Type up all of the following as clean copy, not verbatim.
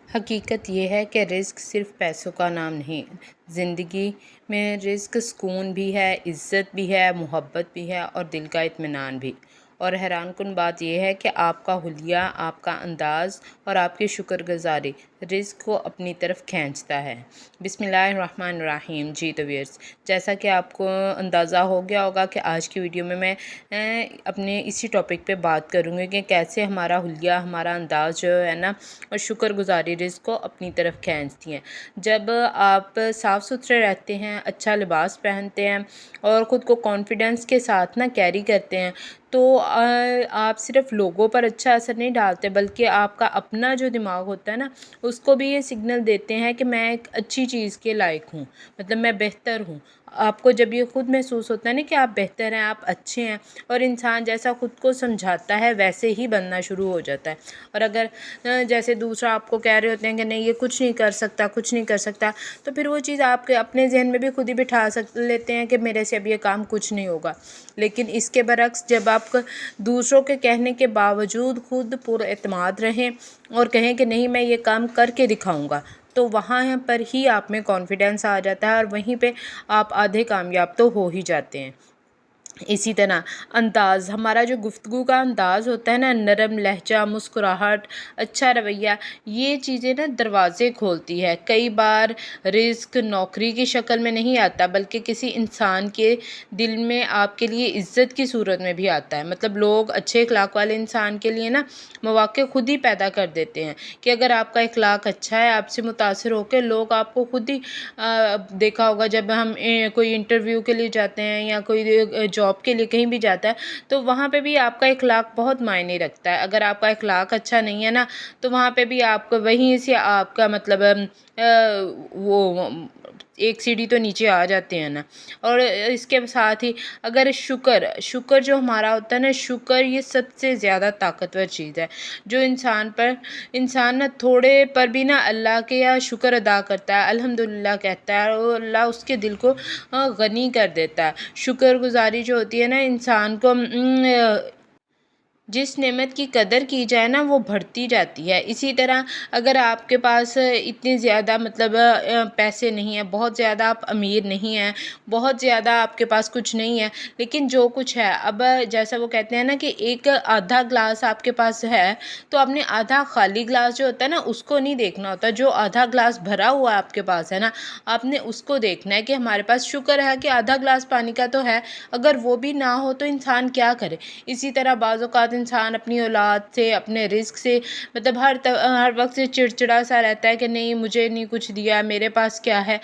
حقیقت یہ ہے کہ رزق صرف پیسوں کا نام نہیں، زندگی میں رزق سکون بھی ہے، عزت بھی ہے، محبت بھی ہے اور دل کا اطمینان بھی۔ اور حیران کن بات یہ ہے کہ آپ کا حلیہ، آپ کا انداز اور آپ کی شکر گزاری رزق کو اپنی طرف کھینچتا ہے۔ بسم اللہ الرحمن الرحیم۔ جی تو ویئرس، جیسا کہ آپ کو اندازہ ہو گیا ہوگا کہ آج کی ویڈیو میں اپنے اسی ٹاپک پہ بات کروں گی کہ کیسے ہمارا حلیہ، ہمارا انداز جو ہے نا اور شکر گزاری رزق کو اپنی طرف کھینچتی ہیں۔ جب آپ صاف ستھرے رہتے ہیں، اچھا لباس پہنتے ہیں اور خود کو کانفیڈنس کے ساتھ کیری کرتے ہیں تو آپ صرف لوگوں پر اچھا اثر نہیں ڈالتے، بلکہ آپ کا اپنا جو دماغ ہوتا ہے نا اس کو بھی یہ سگنل دیتے ہیں کہ میں ایک اچھی چیز کے لائق ہوں، مطلب میں بہتر ہوں۔ آپ کو جب یہ خود محسوس ہوتا ہے نا کہ آپ بہتر ہیں، آپ اچھے ہیں، اور انسان جیسا خود کو سمجھاتا ہے ویسے ہی بننا شروع ہو جاتا ہے۔ اور اگر جیسے دوسرا آپ کو کہہ رہے ہوتے ہیں کہ نہیں یہ کچھ نہیں کر سکتا، کچھ نہیں کر سکتا، تو پھر وہ چیز آپ کے اپنے ذہن میں بھی خود ہی بٹھا لیتے ہیں کہ میرے سے اب یہ کام کچھ نہیں ہوگا۔ لیکن اس کے برعکس جب آپ دوسروں کے کہنے کے باوجود خود پر اعتماد رہیں اور کہیں کہ نہیں میں یہ کام کر کے دکھاؤں گا، تو وہاں پر ہی آپ میں کانفیڈنس آ جاتا ہے اور وہیں پہ آپ آدھے کامیاب تو ہو ہی جاتے ہیں۔ اسی طرح انداز، ہمارا جو گفتگو کا انداز ہوتا ہے نا، نرم لہجہ، مسکراہٹ، اچھا رویہ، یہ چیزیں دروازے کھولتی ہے۔ کئی بار رزق نوکری کی شکل میں نہیں آتا بلکہ کسی انسان کے دل میں آپ کے لیے عزت کی صورت میں بھی آتا ہے۔ مطلب لوگ اچھے اخلاق والے انسان کے لیے مواقع خود ہی پیدا کر دیتے ہیں کہ اگر آپ کا اخلاق اچھا ہے، آپ سے متاثر ہو کے لوگ آپ کو خود ہی دیکھا ہوگا جب ہم کوئی انٹرویو کے لیے جاتے ہیں یا کوئی جاب کے لیے کہیں بھی جاتا ہے تو وہاں پہ بھی آپ کا اخلاق بہت معنی رکھتا ہے۔ اگر آپ کا اخلاق اچھا نہیں ہے تو وہاں پہ بھی آپ کو وہیں سے آپ کا مطلب وہ ایک سیڑھی تو نیچے آ جاتے ہیں اور اس کے ساتھ ہی اگر شکر جو ہمارا ہوتا ہے شکر یہ سب سے زیادہ طاقتور چیز ہے۔ جو انسان تھوڑے پر بھی اللہ کے شکر ادا کرتا ہے، الحمدللہ کہتا ہے، اور اللہ اس کے دل کو غنی کر دیتا ہے۔ شکر گزاری جو ہوتی ہے انسان کو جس نعمت کی قدر کی جائے وہ بڑھتی جاتی ہے۔ اسی طرح اگر آپ کے پاس اتنی زیادہ مطلب پیسے نہیں ہیں، بہت زیادہ آپ امیر نہیں ہیں، بہت زیادہ آپ کے پاس کچھ نہیں ہے، لیکن جو کچھ ہے اب جیسا وہ کہتے ہیں کہ ایک آدھا گلاس آپ کے پاس ہے تو آپ نے آدھا خالی گلاس جو ہوتا ہے اس کو نہیں دیکھنا ہوتا، جو آدھا گلاس بھرا ہوا آپ کے پاس ہے آپ نے اس کو دیکھنا ہے کہ ہمارے پاس شکر ہے کہ آدھا گلاس پانی کا تو ہے، اگر وہ بھی نہ ہو تو انسان کیا کرے۔ اسی طرح بعض اوقات انسان اپنی اولاد سے، اپنے رزق سے مطلب ہر وقت سے چڑچڑا سا رہتا ہے کہ نہیں مجھے نہیں کچھ دیا، میرے پاس کیا ہے۔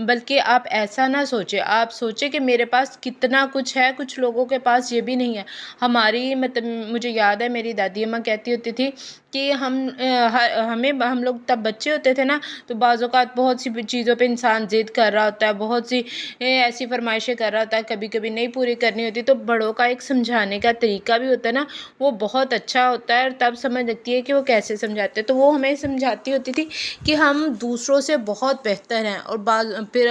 بلکہ آپ ایسا نہ سوچیں، آپ سوچیں کہ میرے پاس کتنا کچھ ہے، کچھ لوگوں کے پاس یہ بھی نہیں ہے۔ مطلب مجھے یاد ہے میری دادی اماں کہتی ہوتی تھی کہ ہم لوگ تب بچے ہوتے تھے تو بعض اوقات بہت سی چیزوں پہ انسان ضد کر رہا ہوتا ہے، بہت سی ایسی فرمائشیں کر رہا ہوتا ہے، کبھی کبھی نہیں پوری کرنی ہوتی، تو بڑوں کا ایک سمجھانے کا طریقہ بھی ہوتا ہے وہ بہت اچھا ہوتا ہے، اور تب سمجھ لگتی ہے کہ وہ کیسے سمجھاتے ہیں۔ تو وہ ہمیں سمجھاتی ہوتی تھی کہ ہم دوسروں سے بہت بہتر ہیں، اور پھر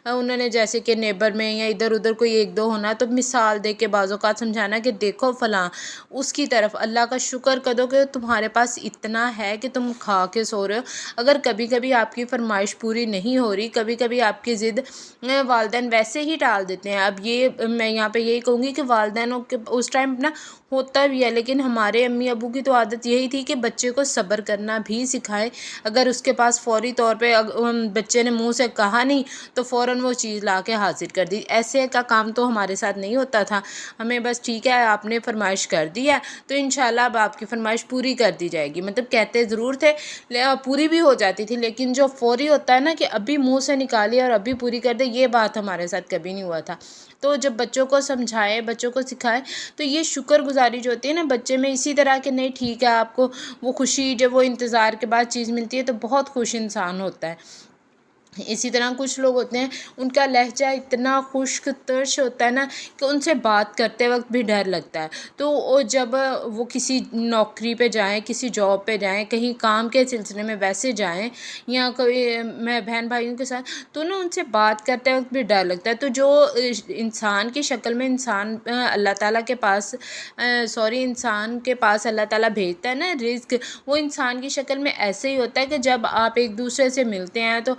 انہوں نے جیسے کہ نیبر میں یا ادھر ادھر کوئی ایک دو ہونا تو مثال دے کے بعض اوقات سمجھانا کہ دیکھو فلاں، اس کی طرف اللہ کا شکر کرو کہ تمہارے پاس اتنا ہے کہ تم کھا کے سو رہے ہو۔ اگر کبھی کبھی آپ کی فرمائش پوری نہیں ہو رہی، کبھی کبھی آپ کی ضد والدین ویسے ہی ٹال دیتے ہیں۔ اب یہ میں یہاں پہ یہی کہوں گی کہ والدینوں کے اس ٹائم ہوتا بھی ہے، لیکن ہمارے امی ابو کی تو عادت یہی تھی کہ بچے کو صبر کرنا بھی سکھائے۔ اگر اس کے پاس فوری طور پہ بچے نے منہ سے کہا نہیں تو فوراً وہ چیز لا کے حاضر کر دی۔ ایسے کا کام تو ہمارے ساتھ نہیں ہوتا تھا، ہمیں بس ٹھیک ہے آپ نے فرمائش کر دی ہے تو انشاءاللہ اب آپ کی فرمائش پوری کر دی جائے گی، مطلب کہتے ضرور تھے پوری بھی ہو جاتی تھی، لیکن جو فوری ہوتا ہے کہ ابھی منہ سے نکالی اور ابھی پوری کر دے، یہ بات ہمارے ساتھ کبھی نہیں ہوا تھا۔ تو جب بچوں کو سمجھائے، بچوں کو سکھائے تو یہ شکر گزاری جو ہوتی ہے بچے میں اسی طرح کہ نہیں ٹھیک ہے، آپ کو وہ خوشی جب وہ انتظار کے بعد چیز ملتی ہے تو بہت خوش انسان ہوتا ہے۔ اسی طرح کچھ لوگ ہوتے ہیں ان کا لہجہ اتنا خشک ترش ہوتا ہے نا کہ ان سے بات کرتے وقت بھی ڈر لگتا ہے. تو جب وہ کسی نوکری پہ جائیں، کسی جاب پہ جائیں، کہیں کام کے سلسلے میں ویسے جائیں یا کوئی میں بہن بھائیوں کے ساتھ، تو نا ان سے بات کرتے وقت بھی ڈر لگتا ہے. تو جو انسان کی شکل میں انسان اللہ تعالیٰ کے پاس انسان کے پاس اللہ تعالیٰ بھیجتا ہے نا رزق، وہ انسان کی شکل میں ایسے ہی ہوتا ہے کہ جب آپ ایک دوسرے سے ملتے ہیں تو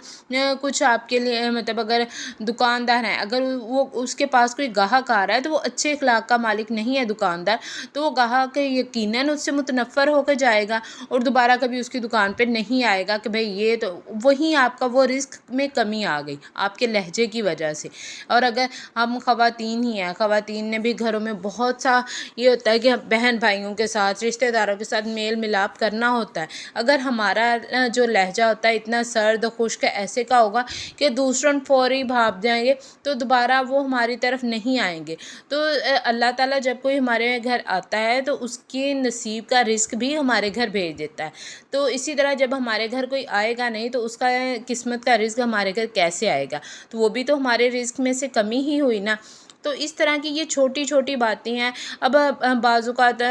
کچھ آپ کے لیے مطلب اگر دکاندار ہیں، اگر وہ اس کے پاس کوئی گاہک آ رہا ہے تو وہ اچھے اخلاق کا مالک نہیں ہے دکاندار، تو وہ گاہک یقیناً اس سے متنفر ہو کے جائے گا اور دوبارہ کبھی اس کی دکان پہ نہیں آئے گا کہ بھئی یہ تو وہیں آپ کا وہ رزق میں کمی آ گئی آپ کے لہجے کی وجہ سے. اور اگر ہم خواتین ہی ہیں، خواتین نے بھی گھروں میں بہت سا یہ ہوتا ہے کہ بہن بھائیوں کے ساتھ، رشتہ داروں کے ساتھ میل ملاپ کرنا ہوتا ہے. اگر ہمارا جو لہجہ ہوتا ہے اتنا سرد خشک ایسے کا ہوگا کہ دوسروں فوری بھاگ جائیں گے تو دوبارہ وہ ہماری طرف نہیں آئیں گے. تو اللہ تعالیٰ جب کوئی ہمارے گھر آتا ہے تو اس کی نصیب کا رزق بھی ہمارے گھر بھیج دیتا ہے. تو اسی طرح جب ہمارے گھر کوئی آئے گا نہیں تو اس کا قسمت کا رزق ہمارے گھر کیسے آئے گا؟ تو وہ بھی تو ہمارے رزق میں سے کمی ہی ہوئی نا. تو اس طرح کی یہ چھوٹی چھوٹی باتیں ہیں. اب بعض اوقات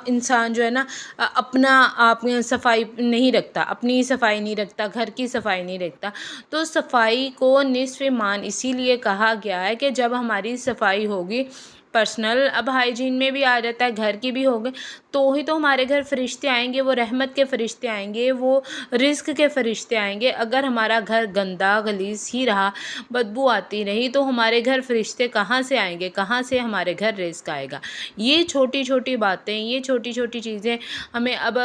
انسان جو ہے نا اپنا آپ صفائی نہیں رکھتا، اپنی صفائی نہیں رکھتا، گھر کی صفائی نہیں رکھتا. تو صفائی کو نصف ایمان اسی لیے کہا گیا ہے کہ جب ہماری صفائی ہوگی پرسنل، اب ہائیجین میں بھی آ جاتا ہے، گھر کی بھی ہوگی، تو ہی تو ہمارے گھر فرشتے آئیں گے، وہ رحمت کے فرشتے آئیں گے، وہ رزق کے فرشتے آئیں گے. اگر ہمارا گھر گندا غلیظ ہی رہا، بدبو آتی رہی، تو ہمارے گھر فرشتے کہاں سے آئیں گے؟ کہاں سے ہمارے گھر رزق آئے گا؟ یہ چھوٹی چھوٹی باتیں، یہ چھوٹی چھوٹی چیزیں ہمیں اب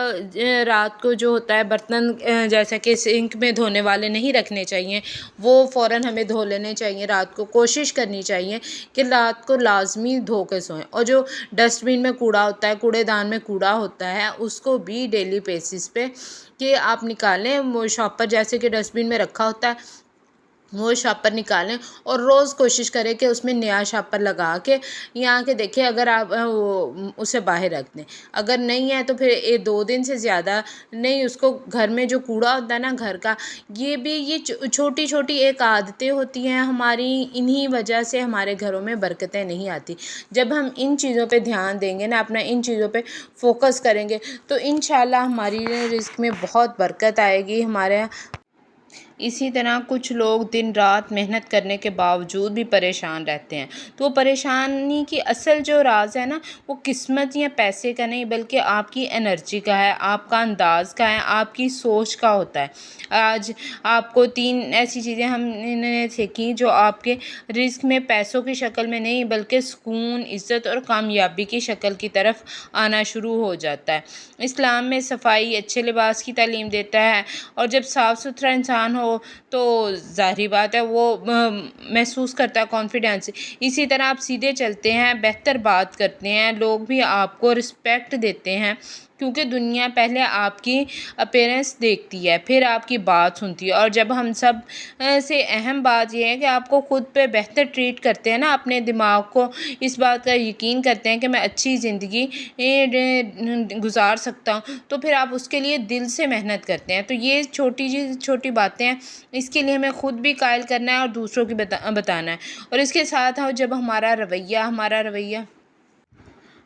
رات کو جو ہوتا ہے برتن جیسا کہ سنک میں دھونے والے نہیں رکھنے چاہیے، وہ فوراً ہمیں دھو لینے چاہیے. رات کو کوشش کرنی چاہیے کہ رات کو لازمی دھو کے سوئیں. اور جو ڈسٹ بین میں کوڑا ہوتا ہے، کوڑے دان میں کوڑا ہوتا ہے، اس کو بھی ڈیلی بیسس پہ کہ آپ نکالیں. وہ شاپر جیسے کہ ڈسٹ بین میں رکھا ہوتا ہے وہ شاپر نکالیں اور روز کوشش کریں کہ اس میں نیا شاپر لگا کے یہاں کے دیکھیں اگر آپ اسے باہر رکھ دیں. اگر نہیں ہے تو پھر 2 دن سے زیادہ نہیں، اس کو گھر میں جو کوڑا ہوتا ہے نا گھر کا، یہ چھوٹی چھوٹی ایک عادتیں ہوتی ہیں ہماری، انہی وجہ سے ہمارے گھروں میں برکتیں نہیں آتی. جب ہم ان چیزوں پہ دھیان دیں گے نا، اپنا ان چیزوں پہ فوکس کریں گے تو انشاءاللہ ہماری رزق میں بہت برکت آئے گی ہمارے. اسی طرح کچھ لوگ دن رات محنت کرنے کے باوجود بھی پریشان رہتے ہیں. تو وہ پریشانی کی اصل جو راز ہے نا وہ قسمت یا پیسے کا نہیں بلکہ آپ کی انرجی کا ہے، آپ کا انداز کا ہے، آپ کی سوچ کا ہوتا ہے. آج آپ کو 3 ایسی چیزیں ہم نے سیکھی جو آپ کے رزق میں پیسوں کی شکل میں نہیں بلکہ سکون، عزت اور کامیابی کی شکل کی طرف آنا شروع ہو جاتا ہے. اسلام میں صفائی، اچھے لباس کی تعلیم دیتا ہے، اور جب صاف ستھرا انسان ہو تو ظاہری بات ہے وہ محسوس کرتا ہے کانفیڈینس. اسی طرح آپ سیدھے چلتے ہیں، بہتر بات کرتے ہیں، لوگ بھی آپ کو رسپیکٹ دیتے ہیں کیونکہ دنیا پہلے آپ کی اپیرنس دیکھتی ہے پھر آپ کی بات سنتی ہے. اور جب ہم سب سے اہم بات یہ ہے کہ آپ کو خود پہ بہتر ٹریٹ کرتے ہیں نا، اپنے دماغ کو اس بات کا یقین کرتے ہیں کہ میں اچھی زندگی گزار سکتا ہوں، تو پھر آپ اس کے لیے دل سے محنت کرتے ہیں. تو یہ چھوٹی باتیں ہیں، اس کے لیے ہمیں خود بھی قائل کرنا ہے اور دوسروں کی بتانا ہے. اور اس کے ساتھ جب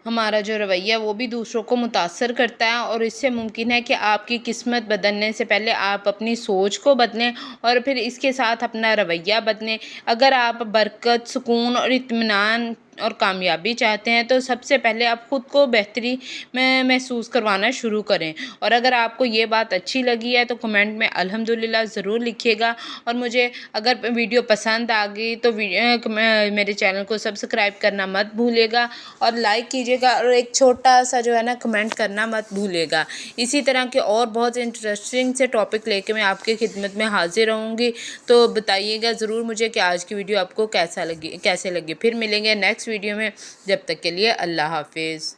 ہمارا جو رویہ وہ بھی دوسروں کو متاثر کرتا ہے، اور اس سے ممکن ہے کہ آپ کی قسمت بدلنے سے پہلے آپ اپنی سوچ کو بدلیں اور پھر اس کے ساتھ اپنا رویہ بدلیں. اگر آپ برکت، سکون اور اطمینان اور کامیابی چاہتے ہیں تو سب سے پہلے آپ خود کو بہتری میں محسوس کروانا شروع کریں. اور اگر آپ کو یہ بات اچھی لگی ہے تو کمنٹ میں الحمدللہ ضرور لکھیے گا. اور مجھے اگر ویڈیو پسند آ گئی تو میرے چینل کو سبسکرائب کرنا مت بھولے گا اور لائک کیجیے گا، اور ایک چھوٹا سا جو ہے نا کمنٹ کرنا مت بھولے گا. اسی طرح کے اور بہت انٹرسٹنگ سے ٹاپک لے کے میں آپ کی خدمت میں حاضر رہوں گی. تو بتائیے گا ضرور مجھے کہ آج کی ویڈیو آپ کو کیسے لگی. پھر ملیں گے نیکسٹ ویڈیو میں، جب تک کے لیے اللہ حافظ.